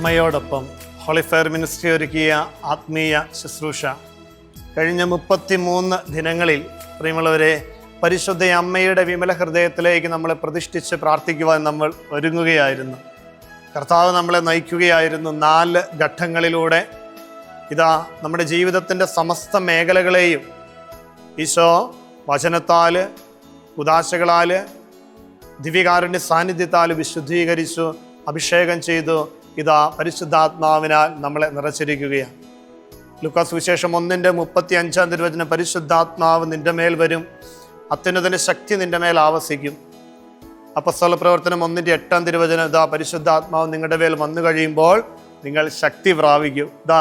അമ്മയോടൊപ്പം holy fire ministry ഒരുക്കിയ ആത്മീയ ശുശ്രൂഷ കഴിഞ്ഞ 33 ദിനങ്ങളിൽ പ്രിയമുള്ളവരെ, പരിശുദ്ധ അമ്മയുടെ വിമല ഹൃദയത്തിലേക്ക് നമ്മളെ പ്രതിഷ്ഠിച്ച് പ്രാർത്ഥിക്കുവാൻ നമ്മൾ ഒരുങ്ങുകയായിരുന്നു. കർത്താവ് നമ്മളെ നയിക്കുകയായിരുന്നു 4 ഘട്ടങ്ങളിലൂടെ. ഇതാ നമ്മുടെ ജീവിതത്തിൻ്റെ സമസ്ത മേഖലകളെയും ഈശോ വചനത്താൽ, ഉദാശകളാൽ, ദിവ്യകാരുണ്യ സാന്നിധ്യത്താൽ വിശുദ്ധീകരിച്ചു, അഭിഷേകം ചെയ്തു. ഇതാ പരിശുദ്ധാത്മാവിനാൽ നമ്മളെ നിറച്ചിരിക്കുകയാണ്. ലൂക്കാസ് സുവിശേഷം 1:35 തിരുവചനം, പരിശുദ്ധാത്മാവ് നിന്റെ മേൽ വരും, അത്യുന്നതന്റെ ശക്തി നിന്റെ മേൽ ആവസിക്കും. അപ്പോസ്തല പ്രവർത്തനം 1:8 തിരുവചനം, ഇതാ പരിശുദ്ധാത്മാവ് നിങ്ങളുടെ മേൽ വന്നു കഴിയുമ്പോൾ നിങ്ങൾ ശക്തി പ്രാപിക്കും. ഇതാ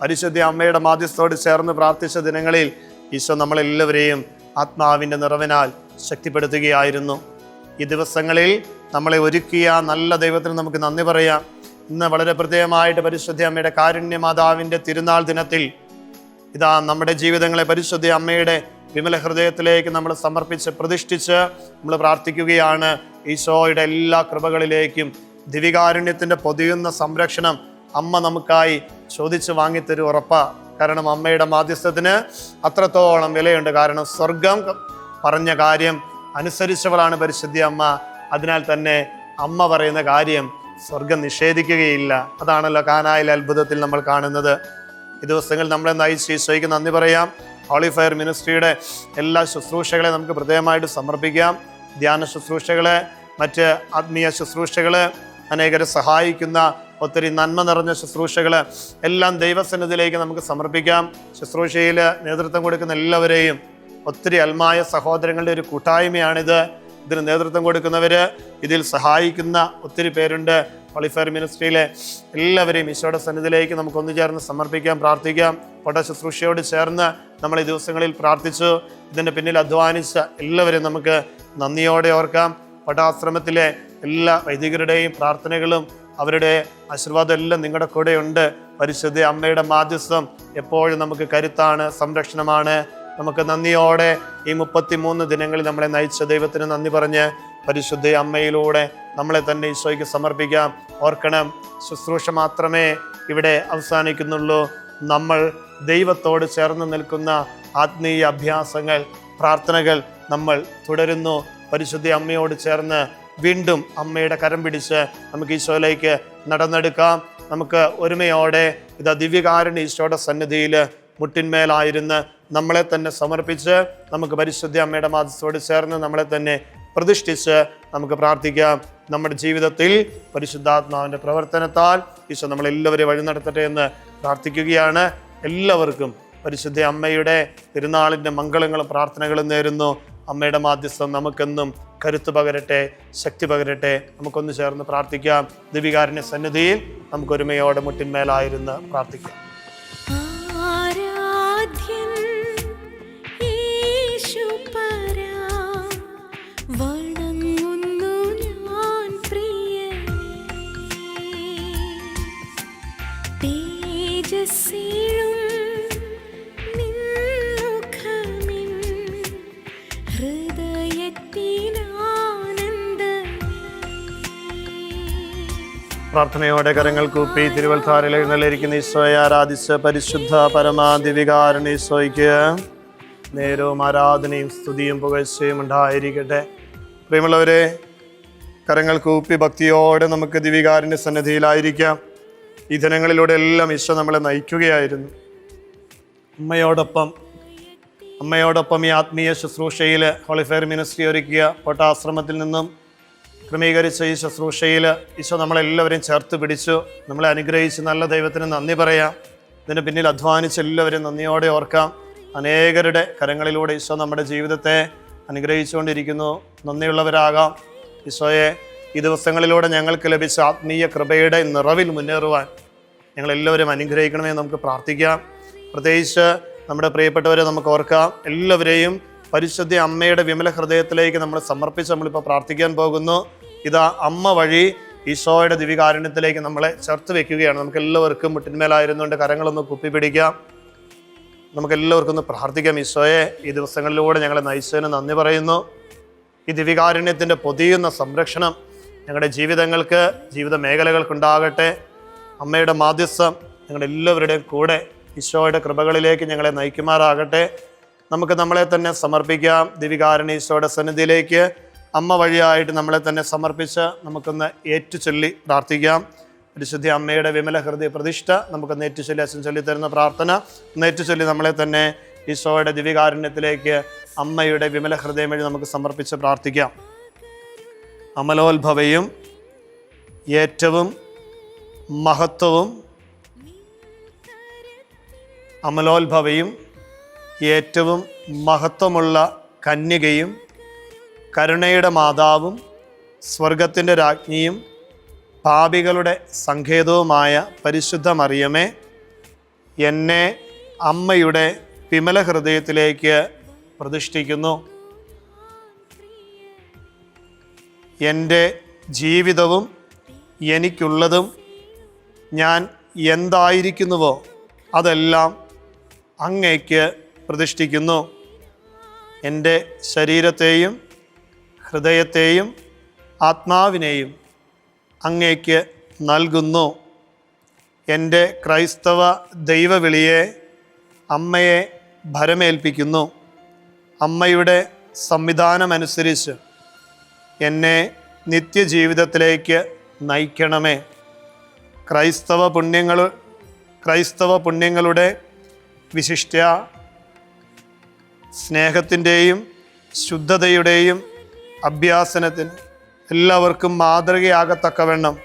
പരിശുദ്ധ അമ്മയുടെ മാധ്യസ്ഥോട് ചേർന്ന് പ്രാർത്ഥിച്ച ദിനങ്ങളിൽ ഈശോ നമ്മളെല്ലാവരെയും ആത്മാവിൻ്റെ നിറവിനാൽ ശക്തിപ്പെടുത്തുകയായിരുന്നു. ഈ ദിവസങ്ങളിൽ നമ്മളെ ഒരുക്കിയ നല്ല ദൈവത്തിന് നമുക്ക് നന്ദി പറയാം. ഇന്ന് വളരെ പ്രത്യേകമായിട്ട് പരിശുദ്ധ അമ്മയുടെ കാരുണ്യമാതാവിൻ്റെ തിരുനാൾ ദിനത്തിൽ ഇതാ നമ്മുടെ ജീവിതങ്ങളെ പരിശുദ്ധ അമ്മയുടെ വിമല ഹൃദയത്തിലേക്ക് നമ്മൾ സമർപ്പിച്ച് പ്രതിഷ്ഠിച്ച് നമ്മൾ പ്രാർത്ഥിക്കുകയാണ്. ഈശോയുടെ എല്ലാ കൃപകളിലേക്കും ദിവ്യകാരുണ്യത്തിൻ്റെ പൊതിയുന്ന സംരക്ഷണം അമ്മ നമുക്കായി ചോദിച്ച് വാങ്ങിത്തരും, ഉറപ്പാ. കാരണം അമ്മയുടെ മാധ്യസ്ഥത്തിന് അത്രത്തോളം വിലയുണ്ട്. കാരണം സ്വർഗം പറഞ്ഞ കാര്യം അനുസരിച്ചവളാണ് പരിശുദ്ധ അമ്മ. അതിനാൽ തന്നെ അമ്മ പറയുന്ന കാര്യം സ്വർഗം നിഷേധിക്കുകയില്ല. അതാണല്ലോ കാനായിലെ അത്ഭുതത്തിൽ നമ്മൾ കാണുന്നത്. ഈ ദിവസങ്ങളിൽ നമ്മളെ നയിച്ച് ഈശോയ്ക്ക് നന്ദി പറയാം. ഹോളി ഫയർ മിനിസ്ട്രിയുടെ എല്ലാ ശുശ്രൂഷകളെ നമുക്ക് പ്രത്യേകമായിട്ട് സമർപ്പിക്കാം. ധ്യാന ശുശ്രൂഷകളെ, മറ്റ് ആത്മീയ ശുശ്രൂഷകള്, അനേകരെ സഹായിക്കുന്ന ഒത്തിരി നന്മ നിറഞ്ഞ ശുശ്രൂഷകൾ എല്ലാം ദൈവസന്നിധിയിലേക്ക് നമുക്ക് സമർപ്പിക്കാം. ശുശ്രൂഷയിൽ നേതൃത്വം കൊടുക്കുന്ന എല്ലാവരെയും, ഒത്തിരി അൽമായ സഹോദരങ്ങളുടെ ഒരു കൂട്ടായ്മയാണിത്. ഇതിന് നേതൃത്വം കൊടുക്കുന്നവർ, ഇതിൽ സഹായിക്കുന്ന ഒത്തിരി പേരുണ്ട്. ഹോളി ഫയർ മിനിസ്ട്രിയിലെ എല്ലാവരെയും ഈശോയുടെ സന്നിധിയിലേക്ക് നമുക്ക് ഒന്നു ചേർന്ന് സമർപ്പിക്കാം, പ്രാർത്ഥിക്കാം. പട്ട ശുശ്രൂഷയോട് ചേർന്ന് നമ്മൾ ഈ ദിവസങ്ങളിൽ പ്രാർത്ഥിച്ചു. ഇതിൻ്റെ പിന്നിൽ അധ്വാനിച്ച എല്ലാവരെയും നമുക്ക് നന്ദിയോടെ ഓർക്കാം. പട്ടാശ്രമത്തിലെ എല്ലാ വൈദികരുടെയും പ്രാർത്ഥനകളും അവരുടെ ആശീർവാദം എല്ലാം നിങ്ങളുടെ കൂടെ ഉണ്ട്. പരിശുദ്ധ അമ്മയുടെ മാധ്യസ്ഥം എപ്പോഴും നമുക്ക് കരുത്താണ്, സംരക്ഷണമാണ്. നമുക്ക് നന്ദിയോടെ ഈ 33 ദിനങ്ങളിൽ നമ്മളെ നയിച്ച ദൈവത്തിന് നന്ദി പറഞ്ഞ് പരിശുദ്ധ അമ്മയിലൂടെ നമ്മളെ തന്നെ ഈശോയ്ക്ക് സമർപ്പിക്കാം. ഓർക്കണം, ശുശ്രൂഷ മാത്രമേ ഇവിടെ അവസാനിക്കുന്നുള്ളൂ. നമ്മൾ ദൈവത്തോട് ചേർന്ന് നിൽക്കുന്ന ആത്മീയ അഭ്യാസങ്ങൾ, പ്രാർത്ഥനകൾ നമ്മൾ തുടരുന്നു. പരിശുദ്ധ അമ്മയോട് ചേർന്ന് വീണ്ടും അമ്മയുടെ കരം പിടിച്ച് നമുക്ക് ഈശോയിലേക്ക് നടന്നെടുക്കാം. നമുക്ക് ഒരുമയോടെ ഇതാ ദിവ്യകാരുണ്യ ഈശോയുടെ സന്നിധിയിൽ മുട്ടിന്മേലായിരുന്ന് നമ്മളെ തന്നെ സമർപ്പിച്ച് നമുക്ക് പരിശുദ്ധ അമ്മയുടെ മാധ്യസ്ഥത്തോട് ചേർന്ന് നമ്മളെ തന്നെ പ്രതിഷ്ഠിച്ച് നമുക്ക് പ്രാർത്ഥിക്കാം. നമ്മുടെ ജീവിതത്തിൽ പരിശുദ്ധാത്മാവിൻ്റെ പ്രവർത്തനത്താൽ ഈശോ നമ്മളെല്ലാവരെയും വഴി നടത്തട്ടെ എന്ന് പ്രാർത്ഥിക്കുകയാണ്. എല്ലാവർക്കും പരിശുദ്ധ അമ്മയുടെ തിരുനാളിൻ്റെ മംഗളങ്ങളും പ്രാർത്ഥനകളും നേരുന്നു. അമ്മയുടെ മാധ്യസ്ഥം നമുക്കെന്നും കരുത്ത് പകരട്ടെ, ശക്തി പകരട്ടെ. നമുക്കൊന്ന് ചേർന്ന് പ്രാർത്ഥിക്കാം. ദിവ്യകാരുണ്യ സന്നിധിയിൽ നമുക്കൊരുമയോടെ മുട്ടിന്മേലായിരുന്ന് പ്രാർത്ഥിക്കാം. പ്രാർത്ഥനയോടെ കരങ്ങൾ കൂപ്പി തിരുവൽത്താരയിൽ എഴുന്നള്ളിയിരിക്കുന്ന ഈശോയെ ആരാധിച്ച് പരിശുദ്ധ പരമാദിവികാരുണ്യ ഈശോയ്ക്ക് നേരവും ആരാധനയും സ്തുതിയും പുകഴ്ചയും ഉണ്ടായിരിക്കട്ടെ. പ്രിയമുള്ളവരെ, കരങ്ങൾ കൂപ്പി ഭക്തിയോടെ നമുക്ക് ദിവികാരുണ്യ സന്നിധിയിലായിരിക്കാം. ഈ ദിനങ്ങളിലൂടെ എല്ലാം ഈശോ നമ്മളെ നയിക്കുകയായിരുന്നു. അമ്മയോടൊപ്പം ഈ ആത്മീയ ശുശ്രൂഷയിൽ ഹോളി ഫയർ മിനിസ്ട്രി ഒരുക്കിയ പട്ടാശ്രമത്തിൽ നിന്നും ക്രമീകരിച്ച ഈ ശുശ്രൂഷയിൽ ഈശോ നമ്മളെല്ലാവരെയും ചേർത്ത് പിടിച്ചു, നമ്മളെ അനുഗ്രഹിച്ച് നല്ല ദൈവത്തിന് നന്ദി പറയാം. ഇതിന് പിന്നിൽ അധ്വാനിച്ച് എല്ലാവരും നന്ദിയോടെ ഓർക്കാം. അനേകരുടെ കരങ്ങളിലൂടെ ഈശോ നമ്മുടെ ജീവിതത്തെ അനുഗ്രഹിച്ചുകൊണ്ടിരിക്കുന്നു. നന്ദിയുള്ളവരാകാം. ഈശോയെ, ഈ ദിവസങ്ങളിലൂടെ ഞങ്ങൾക്ക് ലഭിച്ച ആത്മീയ കൃപയുടെ നിറവിൽ മുന്നേറുവാൻ ഞങ്ങളെല്ലാവരും അനുഗ്രഹിക്കണമെന്ന് നമുക്ക് പ്രാർത്ഥിക്കാം. പ്രത്യേകിച്ച് നമ്മുടെ പ്രിയപ്പെട്ടവരെ നമുക്ക് ഓർക്കാം. എല്ലാവരെയും പരിശുദ്ധ അമ്മയുടെ വിമല ഹൃദയത്തിലേക്ക് നമ്മൾ സമർപ്പിച്ച് നമ്മളിപ്പോൾ പ്രാർത്ഥിക്കാൻ പോകുന്നു. ഇതാ അമ്മ വഴി ഈശോയുടെ ദിവ്യകാരുണ്യത്തിലേക്ക് നമ്മളെ ചേർത്ത് വെക്കുകയാണ്. നമുക്ക് എല്ലാവർക്കും മുട്ടിന്മേലായിരുന്നുകൊണ്ട് കരങ്ങളൊന്ന് കുപ്പിപ്പിടിക്കാം. നമുക്കെല്ലാവർക്കും ഒന്ന് പ്രാർത്ഥിക്കാം. ഈശോയെ, ഈ ദിവസങ്ങളിലൂടെ ഞങ്ങളെ നയിച്ചതിന് നന്ദി പറയുന്നു. ഈ ദിവ്യകാരുണ്യത്തിൻ്റെ പൊതിയുന്ന സംരക്ഷണം ഞങ്ങളുടെ ജീവിതങ്ങൾക്ക്, ജീവിത മേഖലകൾക്കുണ്ടാകട്ടെ. അമ്മയുടെ മാധ്യസ്ഥം ഞങ്ങളുടെ എല്ലാവരുടെയും കൂടെ ഈശോയുടെ കൃപകളിലേക്ക് ഞങ്ങളെ നയിക്കുമാറാകട്ടെ. നമുക്ക് നമ്മളെ തന്നെ സമർപ്പിക്കാം ദിവികാരുണ്യ ഈശോയുടെ സന്നിധിയിലേക്ക്. അമ്മ വഴിയായിട്ട് നമ്മളെ തന്നെ സമർപ്പിച്ച് നമുക്കൊന്ന് ഏറ്റുചൊല്ലി പ്രാർത്ഥിക്കാം. പരിശുദ്ധ അമ്മയുടെ വിമല ഹൃദയ പ്രതിഷ്ഠ നമുക്കൊന്ന് ഏറ്റുചൊല്ലി, അച്ഛൻ ചൊല്ലി തരുന്ന പ്രാർത്ഥന ഏറ്റുചൊല്ലി നമ്മളെ തന്നെ ഈശോയുടെ ദിവികാരുണ്യത്തിലേക്ക് അമ്മയുടെ വിമല ഹൃദയം വഴി നമുക്ക് സമർപ്പിച്ച് പ്രാർത്ഥിക്കാം. അമലോത്ഭവയും ഏറ്റവും മഹത്വവും അമലോത്ഭവയും ഏറ്റവും മഹത്വമുള്ള കന്യകയും കരുണയുടെ മാതാവും സ്വർഗത്തിൻ്റെ രാജ്ഞിയും പാപികളുടെ സങ്കേതവുമായ പരിശുദ്ധ മറിയമേ, എന്നെ അമ്മയുടെ വിമല ഹൃദയത്തിലേക്ക് പ്രതിഷ്ഠിക്കുന്നു. എൻ്റെ ജീവിതവും എനിക്കുള്ളതും ഞാൻ എന്തായിരിക്കുന്നുവോ അതെല്ലാം അങ്ങേക്ക് പ്രതിഷ്ഠിക്കുന്നു. എൻ്റെ ശരീരത്തെയും ഹൃദയത്തെയും ആത്മാവിനെയും അങ്ങേക്ക് നൽകുന്നു. എൻ്റെ ക്രൈസ്തവ ദൈവവിളിയെ അമ്മയെ ഭരമേൽപ്പിക്കുന്നു. അമ്മയുടെ സംവിധാനമനുസരിച്ച് എന്നെ നിത്യജീവിതത്തിലേക്ക് നയിക്കണമേ. ക്രൈസ്തവ പുണ്യങ്ങളുടെ വിശിഷ്ട സ്നേഹത്തിൻ്റെയും ശുദ്ധതയുടെയും അഭ്യാസനത്തിന് എല്ലാവർക്കും മാതൃകയാകത്തക്കവണ്ണം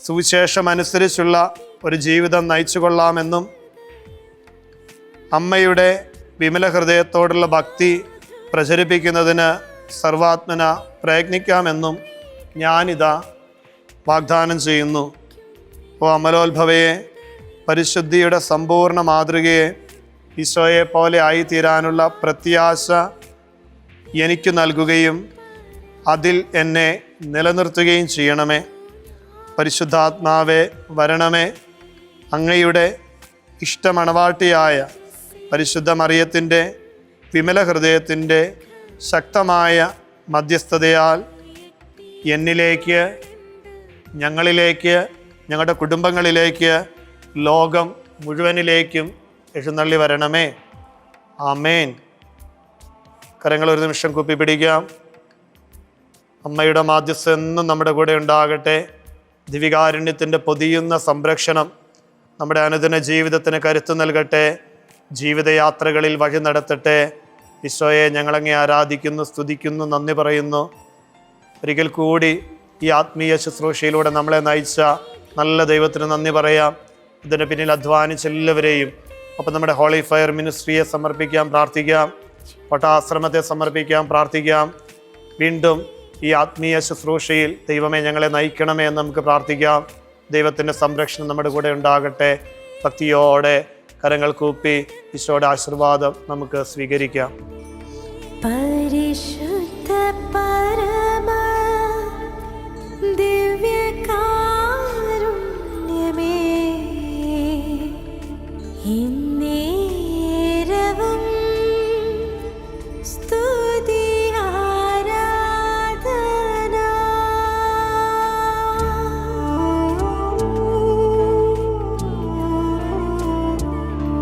സുവിശേഷമനുസരിച്ചുള്ള ഒരു ജീവിതം നയിച്ചു കൊള്ളാമെന്നും അമ്മയുടെ വിമല ഹൃദയത്തോടുള്ള ഭക്തി പ്രചരിപ്പിക്കുന്നതിന് സർവാത്മന പ്രയത്നിക്കാമെന്നും ഞാനിതാ വാഗ്ദാനം ചെയ്യുന്നു. ഓ അമലോത്ഭവയെ, പരിശുദ്ധിയുടെ സമ്പൂർണ്ണ മാതൃകയെ, ഈശോയെ പോലെ ആയിത്തീരാനുള്ള പ്രത്യാശ എനിക്ക് നൽകുകയും അതിൽ എന്നെ നിലനിർത്തുകയും ചെയ്യണമേ. പരിശുദ്ധാത്മാവേ വരണമേ. അങ്ങയുടെ ഇഷ്ടമണവാട്ടിയായ പരിശുദ്ധ മറിയത്തിൻ്റെ വിമല ഹൃദയത്തിൻ്റെ ശക്തമായ മധ്യസ്ഥതയാൽ എന്നിലേക്ക്, ഞങ്ങളിലേക്ക്, ഞങ്ങളുടെ കുടുംബങ്ങളിലേക്ക്, ലോകം മുഴുവനിലേക്കും എഴുന്നള്ളി വരണമേ. ആമേൻ. കരങ്ങൾ ഒരു നിമിഷം കുപ്പി പിടിക്കാം. അമ്മയുടെ മാധ്യസ്ഥം എന്നും നമ്മുടെ കൂടെ ഉണ്ടാകട്ടെ. ദിവികാരുണ്യത്തിൻ്റെ പൊതിയുന്ന സംരക്ഷണം നമ്മുടെ അനുദിന ജീവിതത്തിന് കരുത്ത് നൽകട്ടെ. ജീവിതയാത്രകളിൽ വഴി നടത്തട്ടെ. ഈശോയെ, ഞങ്ങളങ്ങേ ആരാധിക്കുന്നു, സ്തുതിക്കുന്നു, നന്ദി പറയുന്നു. ഒരിക്കൽ കൂടി ഈ ആത്മീയ ശുശ്രൂഷയിലൂടെ നമ്മളെ നയിച്ച നല്ല ദൈവത്തിന് നന്ദി പറയാം. ഇതിന് പിന്നിൽ അധ്വാനിച്ച എല്ലാവരെയും, അപ്പം നമ്മുടെ ഹോളി ഫയർ മിനിസ്ട്രിയെ സമർപ്പിക്കാം, പ്രാർത്ഥിക്കാം. പട്ടാശ്രമത്തെ സമർപ്പിക്കാം, പ്രാർത്ഥിക്കാം. വീണ്ടും ഈ ആത്മീയ ശുശ്രൂഷയിൽ ദൈവമേ ഞങ്ങളെ നയിക്കണമേ എന്ന് നമുക്ക് പ്രാർത്ഥിക്കാം. ദൈവത്തിൻ്റെ സംരക്ഷണം നമ്മുടെ കൂടെ ഉണ്ടാകട്ടെ. ഭക്തിയോടെ കരങ്ങൾ കൂപ്പി ഈശോയുടെ ആശീർവാദം നമുക്ക് സ്വീകരിക്കാം. പരിശുദ്ധ പരമ ദിവ്യകാരുണ്യമേ, ഇന്നേരവും സ്തുതി ആരാധന.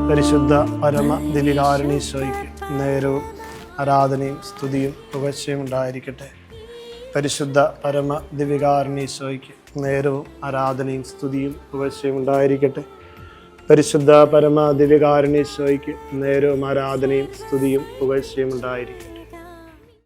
പരിശുദ്ധ പരമ ദിവികാരുണ്യീശോയ്ക്ക് നേരവും ആരാധനയും സ്തുതിയും പുകഴ്ചയും ഉണ്ടായിരിക്കട്ടെ. പരിശുദ്ധ പരമ ദിവികാരുണ്യീശോയ്ക്ക് നേരവും ആരാധനയും സ്തുതിയും പുകഴ്ചയും ഉണ്ടായിരിക്കട്ടെ. പരിശുദ്ധ പരമ ദിവികാരുണ്യീശോയ്ക്ക് നേരവും ആരാധനയും സ്തുതിയും പുകഴ്ചയും ഉണ്ടായിരിക്കട്ടെ.